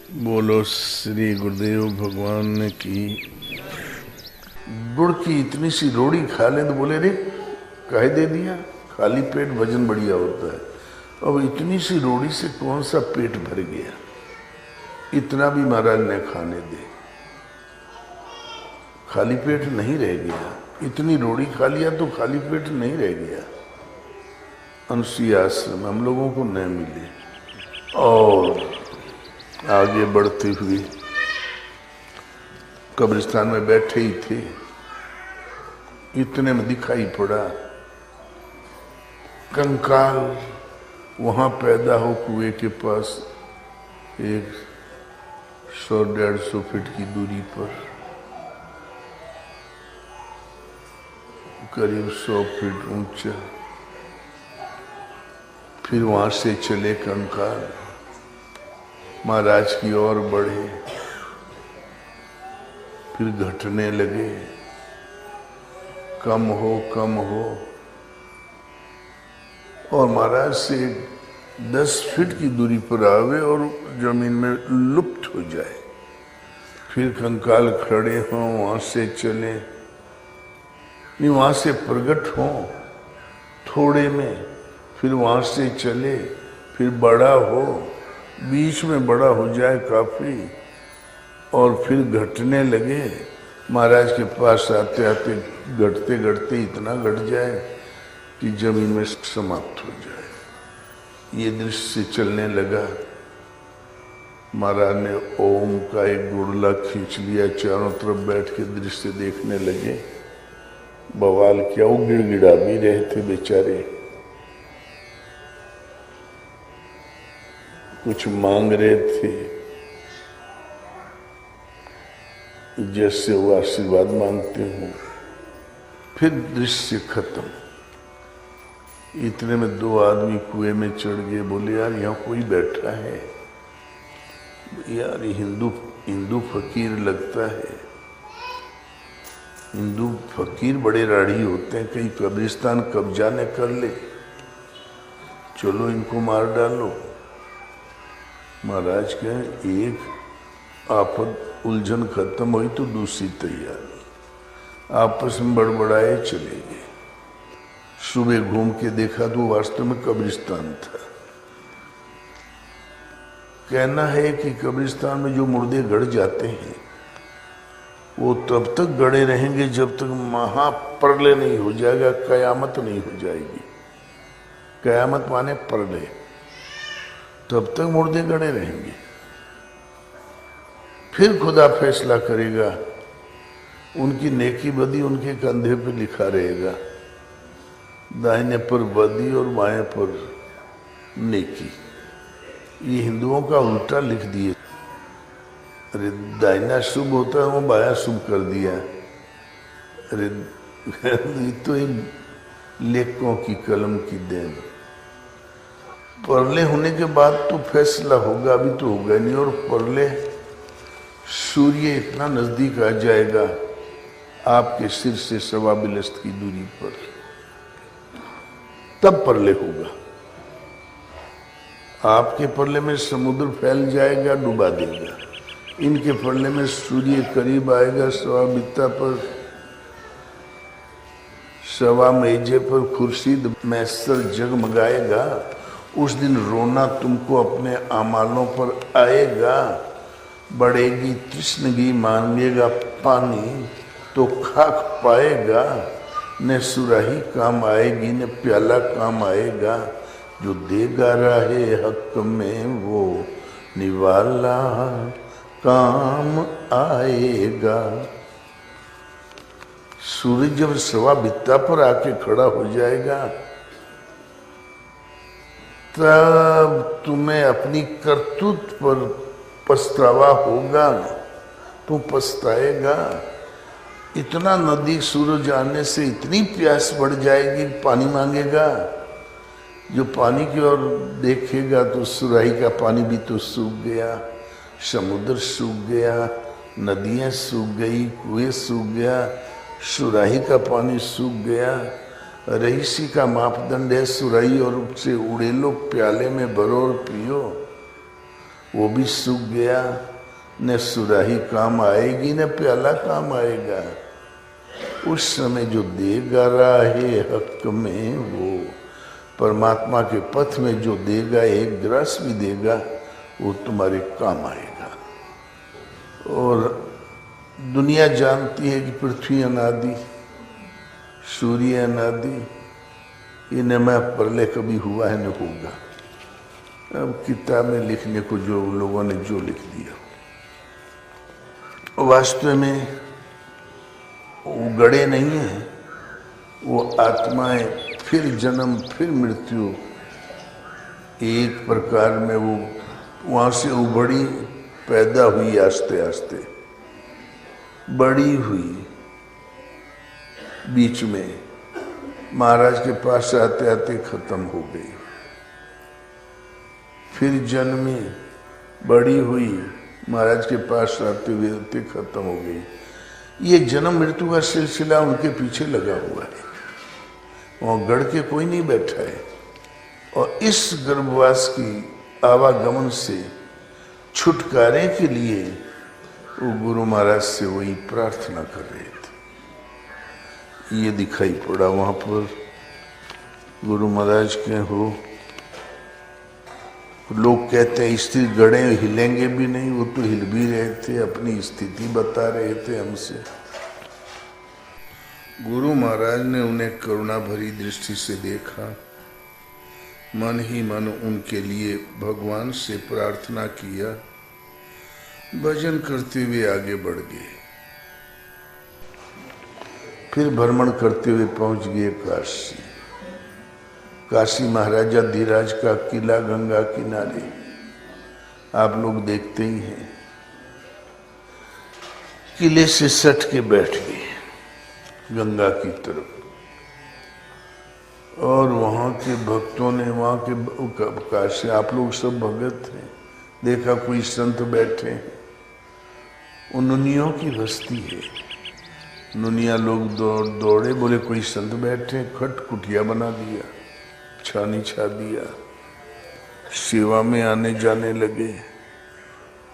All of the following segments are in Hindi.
बोलो श्री गुरुदेव भगवान की। गुड़ की इतनी सी रोड़ी खा लें तो बोले रे काहे दे दिया, खाली पेट वजन बढ़िया होता है। अब इतनी सी रोड़ी से कौन सा पेट भर गया, इतना भी महाराज ने खाने दे, खाली पेट नहीं रह गया। इतनी रोड़ी खा लिया तो खाली पेट नहीं रह गया। अनुसुईया आश्रम हम लोगों को न मिले। और आगे बढ़ते हुए कब्रिस्तान में बैठे ही थे, इतने में दिखाई पड़ा कंकाल वहां पैदा हो कुएं के पास, 100-150 फीट की दूरी पर, करीब 100 फीट ऊंचा। फिर वहां से चले कंकाल, महाराज की ओर बढ़े, फिर घटने लगे, कम हो और महाराज से 10 फीट की दूरी पर आवे और जमीन में लुप्त हो जाए। फिर कंकाल खड़े हों, वहां से चले, नहीं वहां से प्रकट हों थोड़े में, फिर वहां से चले, फिर बड़ा हो, बीच में बड़ा हो जाए काफी, और फिर घटने लगे। महाराज के पास आते आते घटते घटते इतना घट जाए कि जमीन में समाप्त हो जाए। ये दृश्य चलने लगा। महाराज ने ओम का एक गुड़ला खींच लिया, चारों तरफ बैठ के दृश्य देखने लगे। बवाल क्या, वो गिड़गिड़ा भी रहे थे बेचारे, कुछ मांग रहे थे, जैसे वो आशीर्वाद मांगते हो। फिर दृश्य खत्म। इतने में 2 आदमी कुएं में चढ़ गए। बोले यार यहाँ कोई बैठा है, यार हिंदू फकीर लगता है। हिंदू फकीर बड़े राढ़ी होते हैं, कहीं कब्रिस्तान कब्जा न कर ले, चलो इनको मार डालो। महाराज कहे एक आफत उलझन खत्म हुई तो दूसरी तैयारी। आपस में बड़बड़ाए चले गए। सुबह घूम के देखा तो वास्तव में कब्रिस्तान था। कहना है कि कब्रिस्तान में जो मुर्दे गड़ जाते हैं वो तब तक गड़े रहेंगे जब तक महाप्रलय नहीं हो जाएगा, कयामत नहीं हो जाएगी। कयामत माने प्रलय, तब तक मुर्दे गड़े रहेंगे। फिर खुदा फैसला करेगा, उनकी नेकी बदी उनके कंधे पे लिखा रहेगा, दाहिने पर बदी और बाएं पर नेकी। ये हिंदुओं का उल्टा लिख दिए। अरे दाहिना शुभ होता है, वो बायां शुभ कर दिया। अरे ये तो लेखकों की कलम की देन। परले होने के बाद तो फैसला होगा, अभी तो होगा नहीं। और परले सूर्य इतना नजदीक आ जाएगा आपके सिर से 1.25 बिलस्त की दूरी पर, तब परले होगा। आपके परले में समुद्र फैल जाएगा, डुबा देगा। इनके परले में सूर्य करीब आएगा, 1.25 बित्ता पर, 1.25 मेजे पर खुर्शीद मैसर जगमगाएगा। उस दिन रोना तुमको अपने आमालों पर आएगा। बढ़ेगी तृष्णगी, मांगेगा पानी तो खाक पाएगा। न सुराही काम आएगी न प्याला काम आएगा। जो देगा राहे हक में वो निवाला काम आएगा। सूरज जब 1.25 बित्ता पर आके खड़ा हो जाएगा तब तुम्हें अपनी करतूत पर पछतावा होगा, तो पछताएगा। इतना नदी सूरज आने से इतनी प्यास बढ़ जाएगी, पानी मांगेगा। जो पानी की ओर देखेगा तो सुराही का पानी भी तो सूख गया, समुद्र सूख गया, नदियां सूख गई, कुएं सूख गया, सुराही का पानी सूख गया। रईसी का मापदंड है सुराही और से उड़ेलो, प्याले में भरो और पियो। वो भी सूख गया। न सुराही काम आएगी न प्याला काम आएगा। उस समय जो देगा राहे हक में, वो परमात्मा के पथ में जो देगा, एक ग्रास भी देगा, वो तुम्हारे काम आएगा। और दुनिया जानती है कि पृथ्वी अनादि, सूर्य अनादि, ये न मैं प्रलय कभी हुआ है न होगा। अब किताब में लिखने को जो लोगों ने जो लिख दिया, वास्तव में वो गड़े नहीं है, वो आत्माएं फिर जन्म फिर मृत्यु, एक प्रकार में वो वहाँ से उभरी, पैदा हुई, आस्ते आस्ते बड़ी हुई, बीच में महाराज के पास आते आते खत्म हो गई, फिर जन्मी, बड़ी हुई, महाराज के पास आते हुए आते खत्म हो गई। ये जन्म मृत्यु का सिलसिला उनके पीछे लगा हुआ है, वहाँ गढ़ के कोई नहीं बैठा है। और इस गर्भवास की आवागमन से छुटकारे के लिए वो गुरु महाराज से वही प्रार्थना कर रहे थे। ये दिखाई पड़ा वहाँ पर गुरु महाराज के हो। लोग कहते हैं स्थिर गड़े हिलेंगे भी नहीं, वो तो हिल भी रहे थे, अपनी स्थिति बता रहे थे हमसे। गुरु महाराज ने उन्हें करुणा भरी दृष्टि से देखा, मन ही मन उनके लिए भगवान से प्रार्थना किया, भजन करते हुए आगे बढ़ गए। फिर भ्रमण करते हुए पहुंच गए काशी। काशी महाराजा धीराज का किला गंगा किनारे, आप लोग देखते ही हैं। किले से सट के बैठ गए गंगा की तरफ, और वहां के भक्तों ने, वहां के काशी, आप लोग सब भगत हैं, देखा कोई संत बैठे हैं। नुनियों की बस्ती है, नुनिया लोग दौड़े, बोले कोई संत बैठे, खट कुटिया बना दिया, छानी छा दिया, सेवा में आने जाने लगे।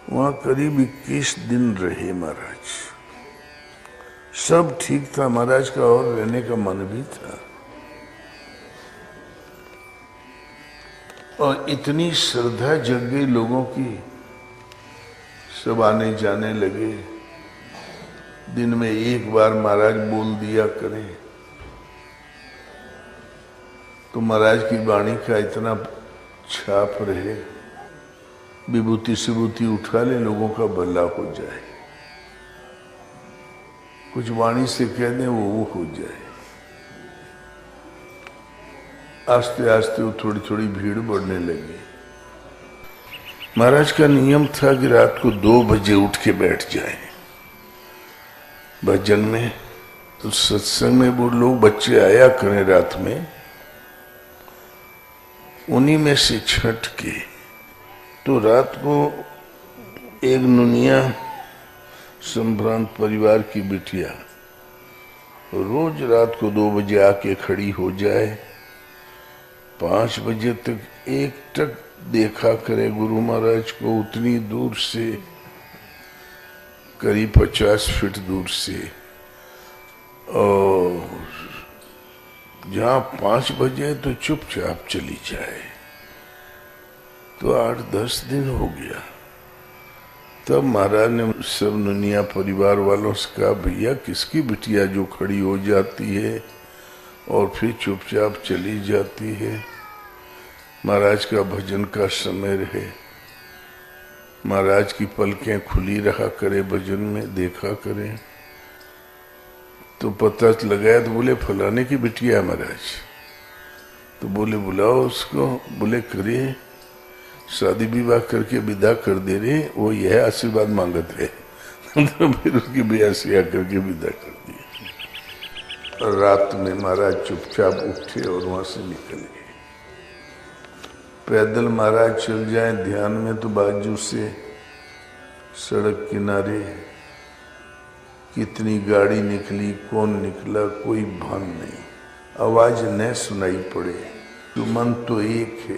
वहां करीब 21 दिन रहे महाराज। सब ठीक था महाराज का, और रहने का मन भी था। और इतनी श्रद्धा जग गई लोगों की, सब आने जाने लगे। दिन में एक बार महाराज बोल दिया करें तो महाराज की वाणी का इतना छाप रहे, विभूति सिभूति उठा ले, लोगों का भला हो जाए। कुछ वाणी से कह दें वो हो जाए। आस्ते आस्ते वो थोड़ी थोड़ी भीड़ बढ़ने लगी। महाराज का नियम था कि रात को 2 बजे उठ के बैठ जाए भजन में। तो सत्संग में वो लोग बच्चे आया करें रात में, उन्हीं में से छठ के। तो रात को एक नुनिया संभ्रांत परिवार की बिटिया रोज रात को 2 बजे आके खड़ी हो जाए, 5 बजे तक एक टक देखा करे गुरु महाराज को, उतनी दूर से, करीब 50 फीट दूर से। और जहाँ 5 बजे तो चुपचाप चली जाए। तो 8-10 दिन हो गया। तब महाराज ने सब नुनिया परिवार वालों से कहा, भैया किसकी बिटिया जो खड़ी हो जाती है और फिर चुपचाप चली जाती है। महाराज का भजन का समय रहे, महाराज की पलकें खुली रहा करे, भजन में देखा करें। तो पता लगाया तो बोले फलाने की बिटिया है महाराज। तो बोले बुलाओ उसको। बोले करिए, शादी विवाह करके विदा कर दे रहे, वो यह आशीर्वाद मांगत है। तो फिर उसकी ब्याह करके विदा कर दिया। रात में महाराज चुपचाप उठे और वहां से निकल गए। पैदल महाराज चल जाए ध्यान में तो बाजू से सड़क किनारे कितनी गाड़ी निकली, कौन निकला, कोई भान नहीं, आवाज न सुनाई पड़े। तो मन तो एक है,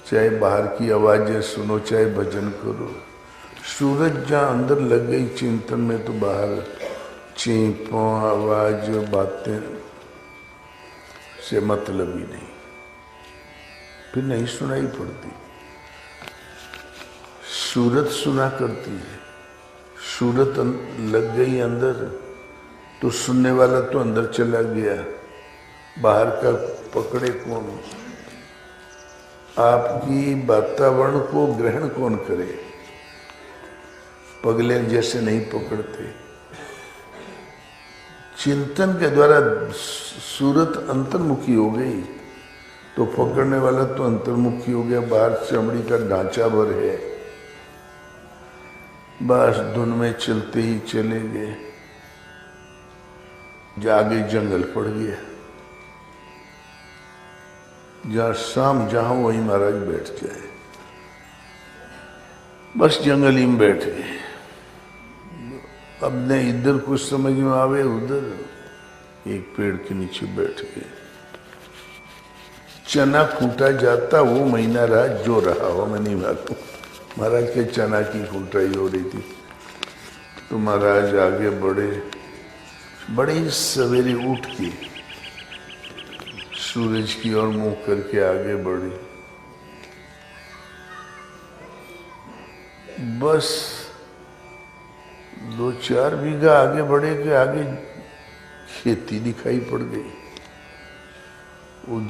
चाहे बाहर की आवाजें सुनो, चाहे भजन करो। सूरज जहाँ अंदर लग गई चिंतन में तो बाहर चींपों आवाज बातें से मतलब ही नहीं, फिर नहीं सुनाई पड़ती। सूरत सुना करती है। सूरत लग गई अंदर तो सुनने वाला तो अंदर चला गया, बाहर का पकड़े कौन? आपकी वातावरण को ग्रहण कौन करे? पगले जैसे नहीं पकड़ते। चिंतन के द्वारा सूरत अंतर्मुखी हो गई तो पकड़ने वाला तो अंतर्मुखी हो गया, बाहर चमड़ी का ढांचा भर है, बस धुन में चलते ही चले गए, आगे जंगल पड़ गया। जहां शाम जहां वहीं महाराज बैठ जाए, बस जंगल ही में बैठ गए। अब ने इधर कुछ समझ में आवे, उधर एक पेड़ के नीचे बैठ गए। चना फूटा जाता वो महीना रहा जो रहा हो, मैं नहीं मालूम। महाराज के चना की फूटाई हो रही थी तो महाराज आगे बढ़े। बड़े ही सवेरे उठ के सूरज की ओर मुंह करके आगे बढ़े। बस 2-4 बीघा आगे बढ़े के आगे खेती दिखाई पड़ गई, वो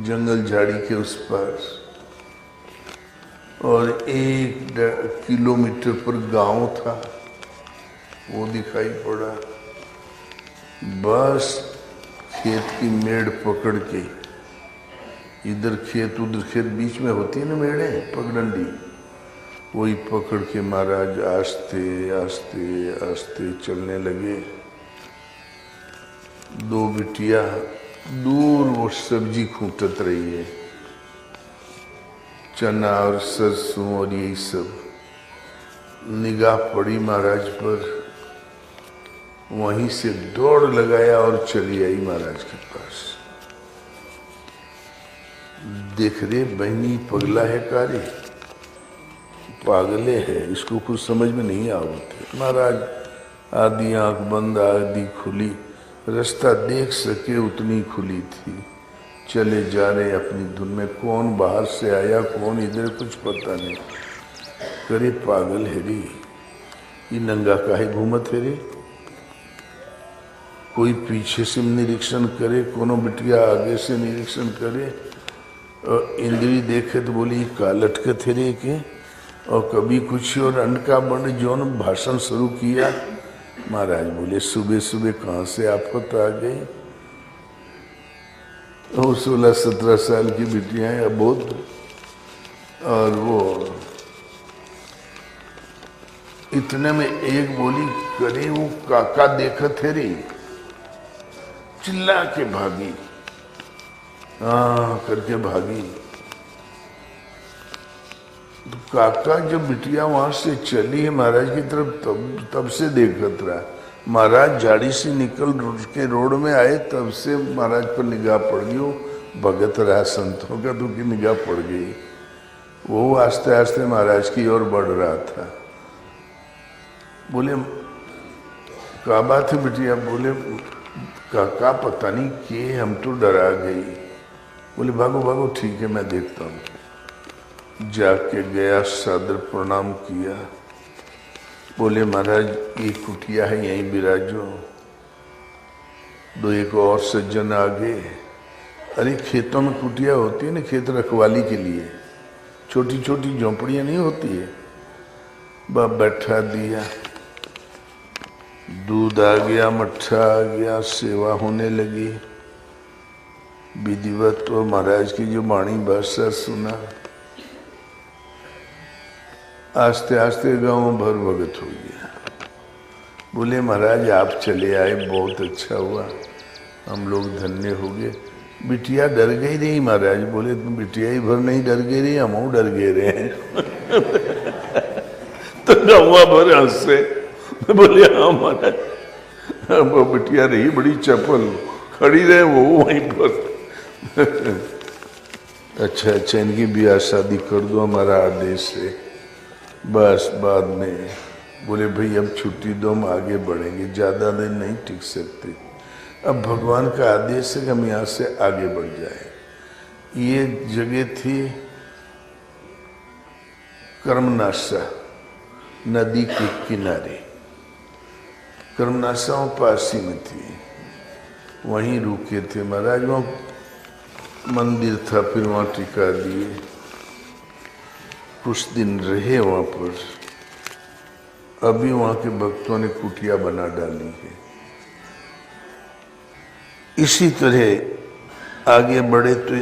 जंगल झाड़ी के उस पार, और 1 किलोमीटर पर गांव था वो दिखाई पड़ा। बस खेत की मेड़ पकड़ के, इधर खेत उधर खेत, बीच में होती है ना मेड़े पगडंडी, वही पकड़ के महाराज आस्ते आस्ते आस्ते चलने लगे। 2 बिटिया दूर वो सब्जी खूंटत रही है, चना और सरसों और यही सब। निगाह पड़ी महाराज पर, वहीं से दौड़ लगाया और चली आई महाराज के पास। देख रे बहनी पगला है कारे, पागले है, इसको कुछ समझ में नहीं आवते। महाराज आधी आंख बंद आधी खुली, रास्ता देख सके उतनी खुली थी, चले जा रहे अपनी धुन में। कौन बाहर से आया कौन इधर कुछ पता नहीं। करे पागल है रे, ये नंगा काहे घूमत है रे। कोई पीछे से निरीक्षण करे, कोनो बिटिया आगे से निरीक्षण करे, और इंद्री देखे तो बोली का लटके थे रे के, और कभी कुछ और अंड का बंड जो भाषण शुरू किया। महाराज बोले सुबह सुबह कहाँ से आफत आ गई। और 16-17 साल की बिटियां हैं अबोध, और वो इतने में एक बोली करे वो काका देखत है रे, चिल्ला के भागी, हाँ करके भागी। तो काका जब बिटिया वहां से चली है महाराज की तरफ, तब से देखत रहा। महाराज झाड़ी से निकल के रोड में आए, तब से महाराज पर निगाह पड़ गई। वो भगत रहा संतों का, तो की निगाह पड़ गई। वो आस्ते आस्ते महाराज की ओर बढ़ रहा था। बोले क्या बात है बिटिया? बोले काका पता नहीं कि हम तो डरा गई। बोले भागो भागो, ठीक है मैं देखता हूँ। जाके गया, सादर प्रणाम किया। बोले महाराज ये कुटिया है, यहीं बिराजो। 2-1 और सज्जन आ गए। अरे खेतों में कुटिया होती है ना, खेत रखवाली के लिए, छोटी छोटी झोंपड़ियां नहीं होती है। बाप बैठा दिया, दूध आ गया, मट्ठा आ गया, सेवा होने लगी। विधिवत और महाराज की जो वाणी भाषा सुना। आस्ते आस्ते गांव भर भगत हो गया। बोले महाराज आप चले आए, बहुत अच्छा हुआ, हम लोग धन्य हो गए। बिटिया डर गई रही महाराज। बोले तुम बिटिया ही भर नहीं डर गई रही, हम डर गए रहे। तो गाँव भर हंसे। बोले हाँ महाराज, वो बिटिया रही बड़ी चपल, खड़ी रहे वो वहीं पर। अच्छा अच्छा इनकी ब्याह शादी कर दो हमारा आदेश है, बस बाद में। बोले भाई अब छुट्टी दो, हम आगे बढ़ेंगे, ज़्यादा दिन नहीं टिक सकते। अब भगवान का आदेश है कि हम यहाँ से आगे बढ़ जाए। ये जगह थी कर्मनाशा नदी के किनारे, कर्मनाशा पासी में थी, वहीं रुके थे महाराज। वहाँ मंदिर था, फिर वहाँ टिका दिए, कुछ दिन रहे वहाँ पर। अभी वहाँ के भक्तों ने कुटिया बना डाली है। इसी तरह आगे बढ़े तो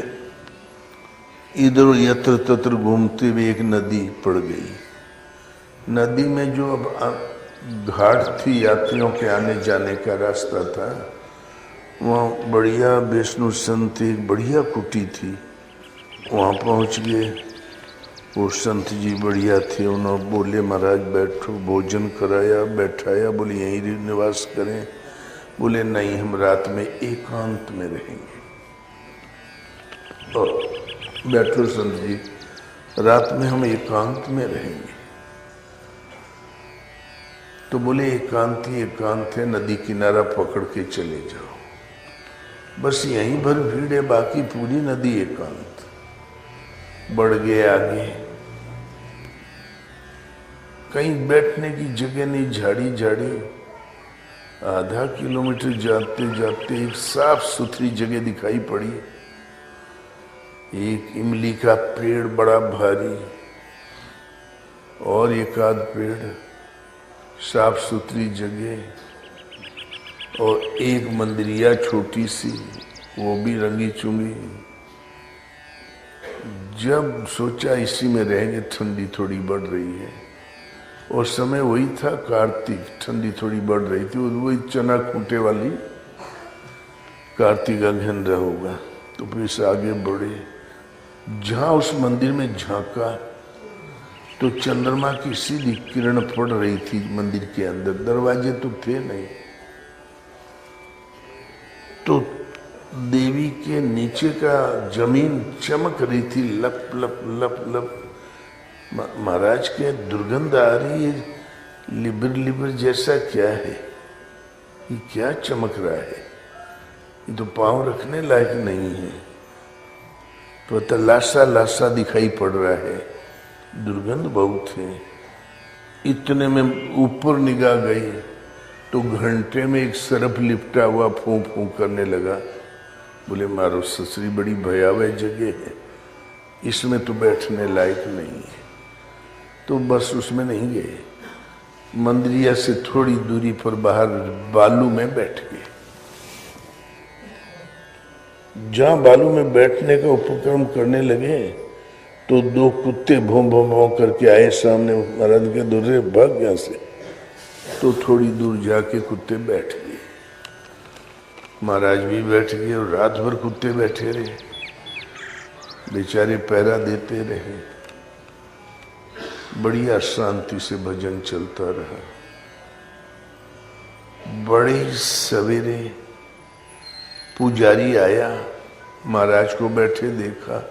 इधर यत्र तत्र घूमते हुए एक नदी पड़ गई। नदी में जो अब घाट थी, यात्रियों के आने जाने का रास्ता था, वहाँ बढ़िया विष्णु संत एक बढ़िया कुटी थी, वहाँ पहुँच गए। वो संत जी बढ़िया थे, उन्होंने बोले महाराज बैठो, भोजन कराया, बैठाया, बोले यहीं निवास करें। बोले नहीं, हम रात में एकांत में रहेंगे। और बैठो संत जी, रात में हम एकांत में रहेंगे। तो बोले एकांत ही एकांत है, नदी किनारा पकड़ के चले जाओ, बस यहीं भर भीड़ है, बाकी पूरी नदी एकांत। बढ़ गए आगे, कहीं बैठने की जगह नहीं, झाड़ी झाड़ी। आधा किलोमीटर जाते जाते एक साफ सुथरी जगह दिखाई पड़ी। एक इमली का पेड़ बड़ा भारी और एक आध पेड़, साफ सुथरी जगह, और एक मंदिरिया छोटी सी, वो भी रंगी चुंगी। जब सोचा इसी में रहेंगे, ठंडी थोड़ी बढ़ रही है, और समय वही था कार्तिक, ठंडी थोड़ी बढ़ रही थी, वही चना खूंटे वाली कार्तिक अगहन होगा। तो फिर से आगे बढ़े, जहाँ उस मंदिर में झांका तो चंद्रमा की सीधी किरण पड़ रही थी मंदिर के अंदर, दरवाजे तो थे नहीं। तो देवी के नीचे का जमीन चमक रही थी, लप लप लप लप। महाराज के दुर्गंध आ रही है, लिबर लिबर जैसा क्या है, ये क्या चमक रहा है, ये तो पांव रखने लायक नहीं है। तो लाशा लाशा दिखाई पड़ रहा है, दुर्गंध बहुत है। इतने में ऊपर निगाह गई तो घंटे में एक सरफ लिपटा हुआ फूंक फूंक करने लगा। बोले मारो ससुरी, बड़ी भयावह जगह है, इसमें तो बैठने लायक नहीं है। तो बस उसमें नहीं गए, मंदिरिया से थोड़ी दूरी पर बाहर बालू में बैठ गए। जहां बालू में बैठने का उपक्रम करने लगे तो दो कुत्ते भों भों भों करके आए सामने। महाराज के दूर भाग यहाँ से, तो थोड़ी दूर जाके कुत्ते बैठ गए। महाराज भी बैठ गए और रात भर कुत्ते बैठे रहे, बेचारे पहरा देते रहे। बढ़िया शांति से भजन चलता रहा। बड़े सवेरे पुजारी आया, महाराज को बैठे देखा।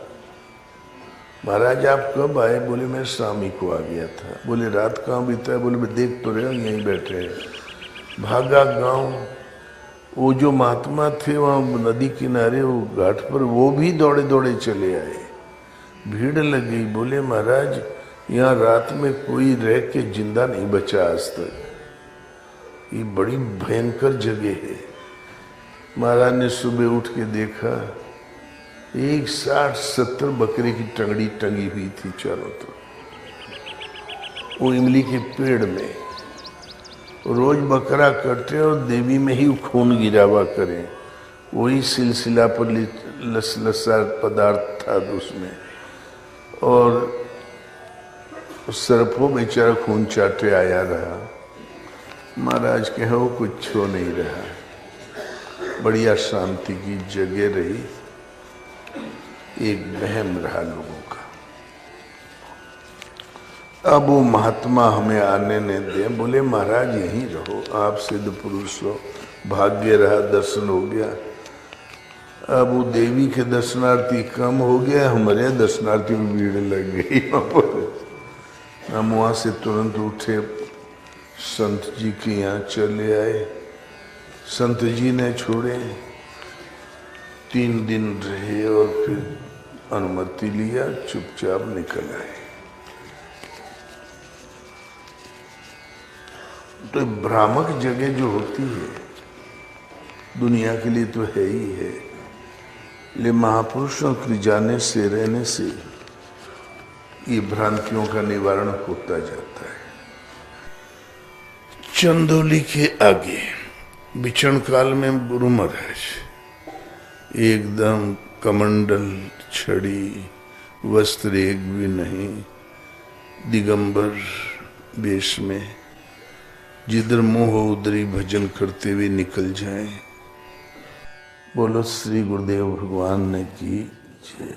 महाराज आप कब आए? बोले मैं शाम ही को आ गया था। बोले रात कहाँ बीता है? बोले मैं देख तो रहे हो यहीं बैठे हैं। भागा गांव, वो जो महात्मा थे वहाँ नदी किनारे वो घाट पर, वो भी दौड़े दौड़े चले आए, भीड़ लग गई। बोले महाराज यहाँ रात में कोई रह के जिंदा नहीं बचा आज तक, ये बड़ी भयंकर जगह है। महाराज ने सुबह उठ के देखा, एक 60-70 बकरे की टंगड़ी टंगी हुई थी चारों तरफ, वो इमली के पेड़ में। रोज बकरा कटे और देवी में ही खून गिरा हुआ करें, वही सिलसिला पर लसलसा पदार्थ था उसमें। और सरफो बेचारा खून चाटे आया रहा। महाराज के वो कुछ हो नहीं रहा, बढ़िया शांति की जगह रही। एक वहम रहा लोगों का। अब वो महात्मा हमें आने ने दे। बोले महाराज यहीं रहो, आप सिद्ध पुरुष हो, भाग्य रहा, दर्शन हो गया। अब वो देवी के दर्शनार्थी कम हो गया, हमारे यहाँ दर्शनार्थी में भीड़ लग गई वहाँ पर। हम वहाँ से तुरंत उठे, संत जी के यहाँ चले आए। संत जी ने छोड़े, 3 दिन रहे और फिर अनुमति लिया, चुपचाप निकल आए। तो भ्रामक जगह जो होती है दुनिया के लिए तो है ही है, ले महापुरुषों के जाने से, रहने से ये भ्रांतियों का निवारण होता जाता है। चंदौली के आगे विचरण काल में गुरु महाराज एकदम कमंडल, छड़ी, वस्त्र एक भी नहीं, दिगंबर वेश में जिधर मुंह हो उधर ही भजन करते हुए निकल जाएं। बोलो श्री गुरुदेव भगवान ने की जय।